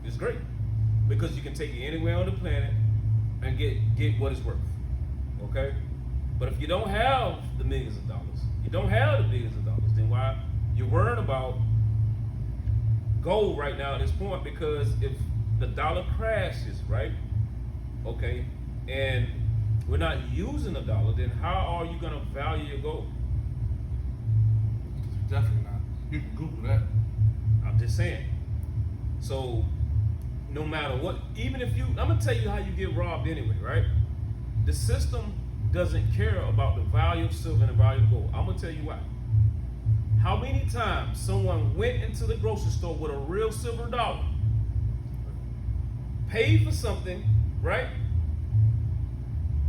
It's great because you can take it anywhere on the planet and get what it's worth. Okay, but if you don't have the millions of dollars, you don't have the billions of dollars, then why you're worrying about gold right now at this point? Because if the dollar crashes, right? Okay, and we're not using the dollar, then how are you gonna value your gold? Definitely not. You can Google that. I'm just saying. So no matter what, even if I'm gonna tell you how you get robbed anyway, right? The system doesn't care about the value of silver and the value of gold. I'm gonna tell you why. How many times someone went into the grocery store with a real silver dollar, paid for something, right?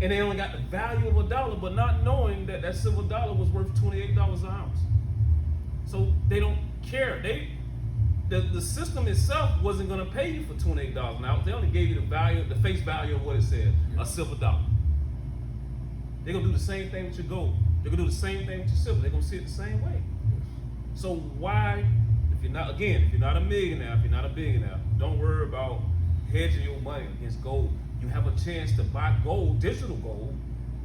And they only got the value of a dollar, but not knowing that that silver dollar was worth $28 an ounce. So they don't care. The system itself wasn't going to pay you for $28 an ounce. They only gave you the face value of what it said, a silver dollar. They're going to do the same thing with your gold. They're going to do the same thing with your silver. They're going to see it the same way. So why, if you're not a millionaire, if you're not a billionaire, don't worry about hedging your money against gold. You have a chance to buy gold, digital gold,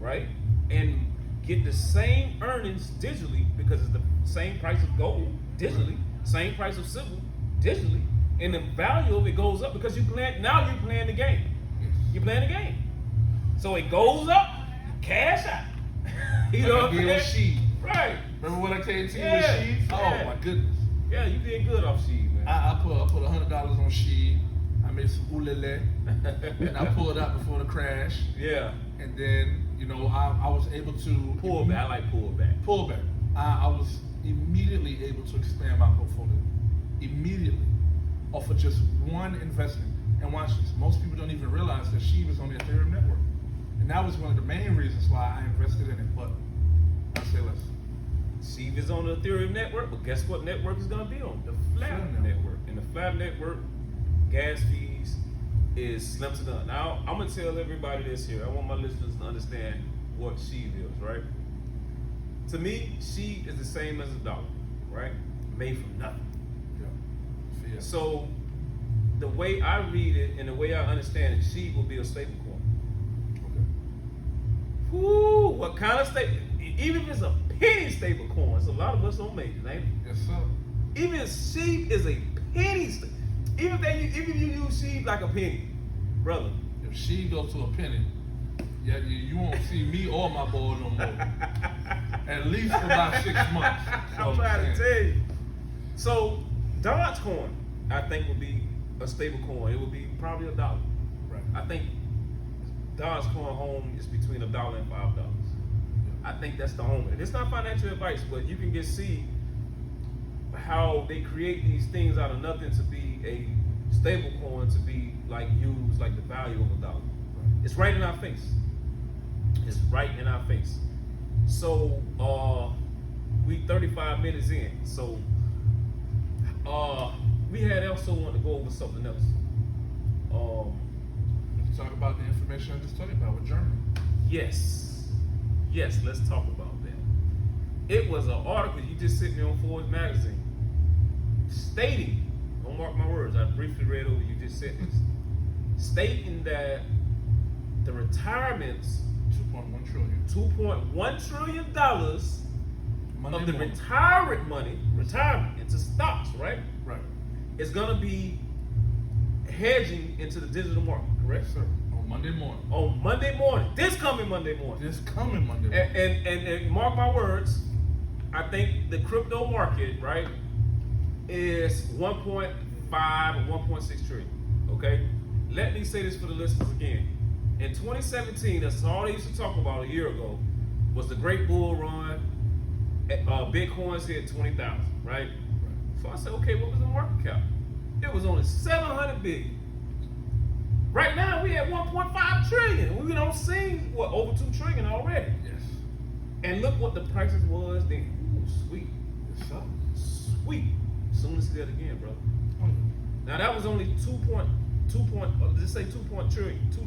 right? And get the same earnings digitally because it's the same price of gold digitally, same price of silver digitally, and the value of it goes up because you're playing the game. You're playing the game. So it goes up, cash out. You know what I'm saying? Right. Remember when I came to you with Sheed? Oh my goodness. Yeah, you did good off Sheed, man. I put $100 on Sheed. I made some oolele, and I pulled out before the crash. Yeah. And then, I was able to pull back. I like pull back. Pull back. I was immediately able to expand my portfolio. Immediately. Off of just one investment. And watch this. Most people don't even realize that Sheed was on the Ethereum network. And that was one of the main reasons why I invested in it. But I'll say less. Sheed is on the Ethereum network, but guess what network is going to be on? The Flat network. And the Flat network, gas fees is slim to none. Now, I'm going to tell everybody this here. I want my listeners to understand what Sheed is, right? To me, Sheed is the same as a dollar, right? Made from nothing. Yeah. So, the way I read it and the way I understand it, Sheed will be a stable coin. Okay. Whoo, what kind of stable? Even if it's a penny stable coin, so a lot of us don't make it, ain't it? Yes, sir. Even if Sheed is a penny stable. Even if you use Sheed like a penny, brother. If Sheed goes to a penny, you won't see me or my boy no more. At least for about 6 months. I'm trying to tell you. So, Dogecoin, I think, would be a stable coin. It would be probably $1. Right. I think Dogecoin home is between $1 and $5. Yeah. I think that's the home. And it's not financial advice, but you can see how they create these things out of nothing to be a stable coin, to be used like the value of $1. Right. It's right in our face. It's right in our face. So we 35 minutes in. So we had also wanted to go over something else. Let's talk about the information I just told you about with Germany. Yes, let's talk about that. It was an article you just sent me on Forbes magazine stating, don't mark my words, I briefly read over, you just said this, stating that the retirements, $2.1 trillion of the retirement into stocks, right? Right. It's going to be hedging into the digital market, correct? Sir. On Monday morning. This coming Monday morning. And mark my words, I think the crypto market, right, is 1.5 or 1.6 trillion. Okay? Let me say this for the listeners again. In 2017, that's all they used to talk about a year ago, was the great bull run. Bitcoins hit 20,000, right? So I said, okay, what was the market cap? It was only 700 billion. Right now, we at 1.5 trillion. We don't see, over 2 trillion already. Yes. And look what the prices was then. Ooh, sweet. Yes, sir. Sweet. Soon to see that again, brother. Now that was only $2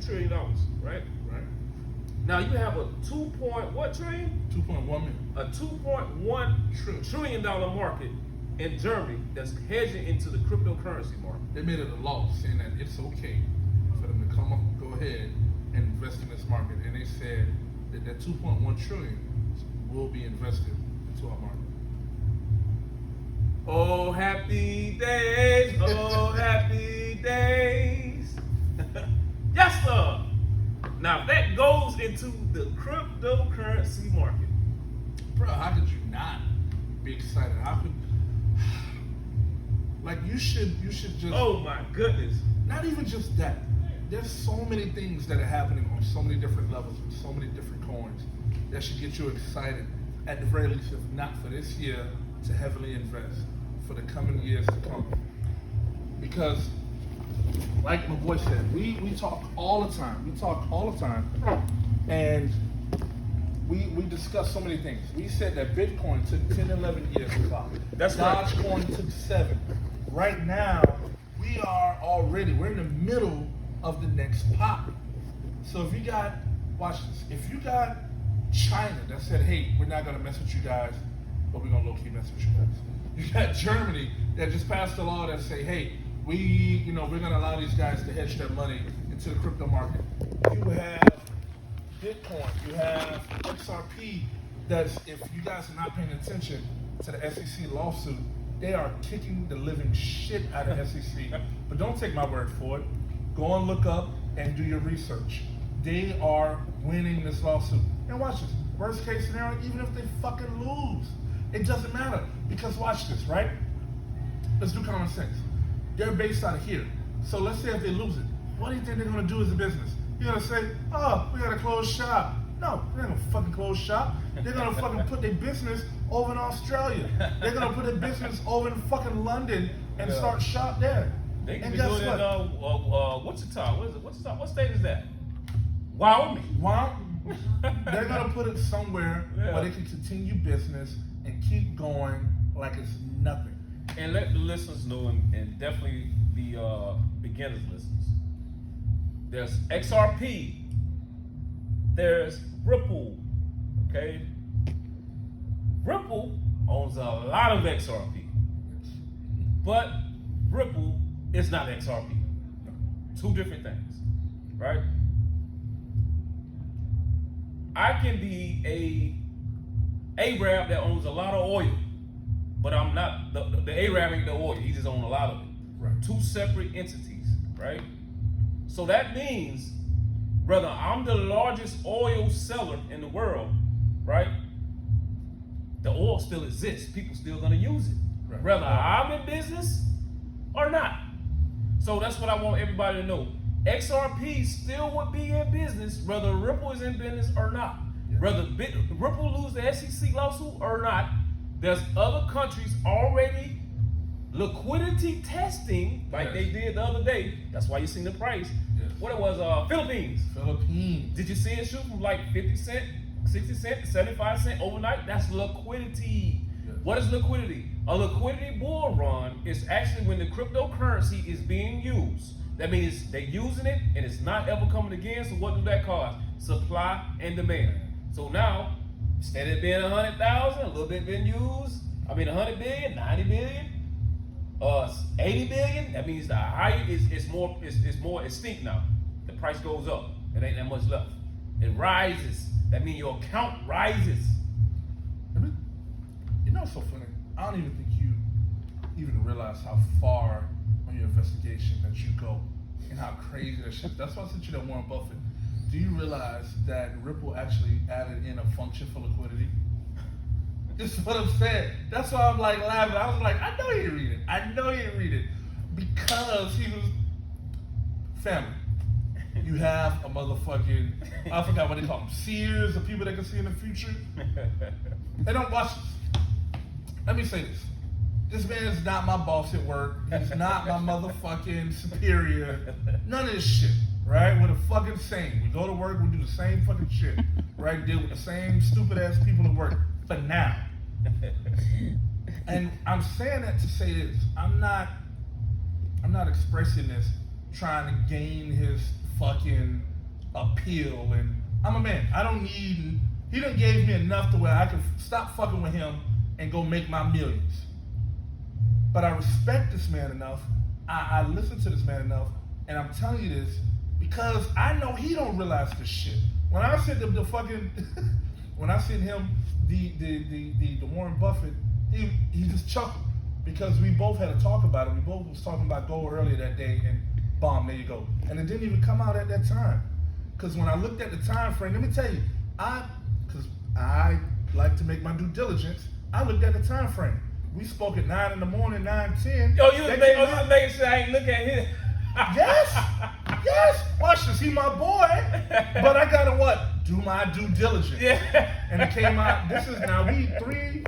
trillion, right? Right. Now you have a what trillion? 2.1 million. A $2.1 trillion market in Germany that's hedging into the cryptocurrency market. They made it a law saying that it's okay for them to come up, go ahead and invest in this market. And they said that that 2.1 trillion will be invested into our market. Oh, happy days, oh, happy days. Yes, sir. Now, that goes into the cryptocurrency market. Bro, how could you not be excited? How could, like, you should just, Oh, my goodness. not even just that. There's so many things that are happening on so many different levels with so many different coins that should get you excited, at the very least, if not for this year, to heavily invest for the coming years to come. Because, like my boy said, we talk all the time. We talk all the time. And we discuss so many things. We said that Bitcoin took 10, 11 years to pop. That's right. Dogecoin took 7. Right now, we're in the middle of the next pop. So if you got, watch this, if you got China that said, hey, we're not gonna mess with you guys, but we're gonna low-key mess with you guys. You got Germany that just passed a law that say, hey, we're gonna allow these guys to hedge their money into the crypto market. You have Bitcoin, you have XRP, that's, if you guys are not paying attention to the SEC lawsuit, they are kicking the living shit out of SEC. But don't take my word for it. Go and look up and do your research. They are winning this lawsuit. And watch this. Worst case scenario, even if they fucking lose, it doesn't matter. Because watch this, right? Let's do common sense. They're based out of here. So let's say if they lose it, what do you think they're gonna do as a business? You're gonna say, oh, we gotta close shop. No, they're not gonna fucking close shop. They're gonna fucking put their business over in Australia. They're gonna put their business over in fucking London and start shop there. They can And be guess doing what? it, Wichita. What is it? Wichita? What state is that? Wyoming. Well, they're gonna put it somewhere where they can continue business and keep going like it's nothing. And let the listeners know, and definitely the beginners listeners. There's XRP. There's Ripple. Okay. Ripple owns a lot of XRP, but Ripple is not XRP. Two different things, right? I can be a Arab that owns a lot of oil, but I'm not the Arab ain't the oil. He just owns a lot of it. Right. Two separate entities, right? So that means, brother, I'm the largest oil seller in the world, right? The oil still exists. People still gonna use it, Right. whether I'm in business or not. So that's what I want everybody to know. XRP still would be in business, whether Ripple is in business or not. Yeah. Whether Ripple lose the SEC lawsuit or not, there's other countries already liquidity testing, like they did the other day. That's why you seen the price. Yes. What it was, Philippines. Philippines. Did you see it shoot from like 50 cent, 60 cent, 75 cent overnight? That's liquidity. Yes. What is liquidity? A liquidity bull run is actually when the cryptocurrency is being used. That means they're using it and it's not ever coming again. So what do that cause? Supply and demand. So now, instead of being 100,000, a little bit been used. 100 billion, 90 billion, 80 billion. That means the higher it's more extinct now. The price goes up. It ain't that much left. It rises. That means your account rises. You know what's so funny? I don't even think you even realize how far on your investigation that you go and how crazy that shit. That's why I sent you that Warren Buffett. Do you realize that Ripple actually added in a function for liquidity? This is what I'm saying. That's why I'm like laughing. I was like, I know you didn't read it. I know you didn't read it. Because he was family. You have a motherfucking, I forgot what they call them, seers, the people that can see in the future. They don't watch this. Let me say this. This man is not my boss at work. He's not my motherfucking superior. None of this shit, right? We're the fucking same. We go to work, we do the same fucking shit, right? Deal with the same stupid ass people at work. But now. And I'm saying that to say this. I'm not expressing this trying to gain his fucking appeal. And I'm a man. I don't need, he done gave me enough to where I can stop fucking with him and go make my millions. But I respect this man enough. I listen to this man enough, and I'm telling you this because I know he don't realize this shit. When I said the fucking, when I seen him, the Warren Buffett, he just chuckled because we both had a talk about it. We both was talking about gold earlier that day, and bomb, there you go. And it didn't even come out at that time. Because when I looked at the time frame, let me tell you, because I like to make my due diligence, I looked at the time frame. We spoke at 9 in the morning, 9:10. Yo, you was making sure I ain't looking at him. Yes. Watch this. He my boy, but I gotta what? Do my due diligence. Yeah. And it came out. This is now we 3.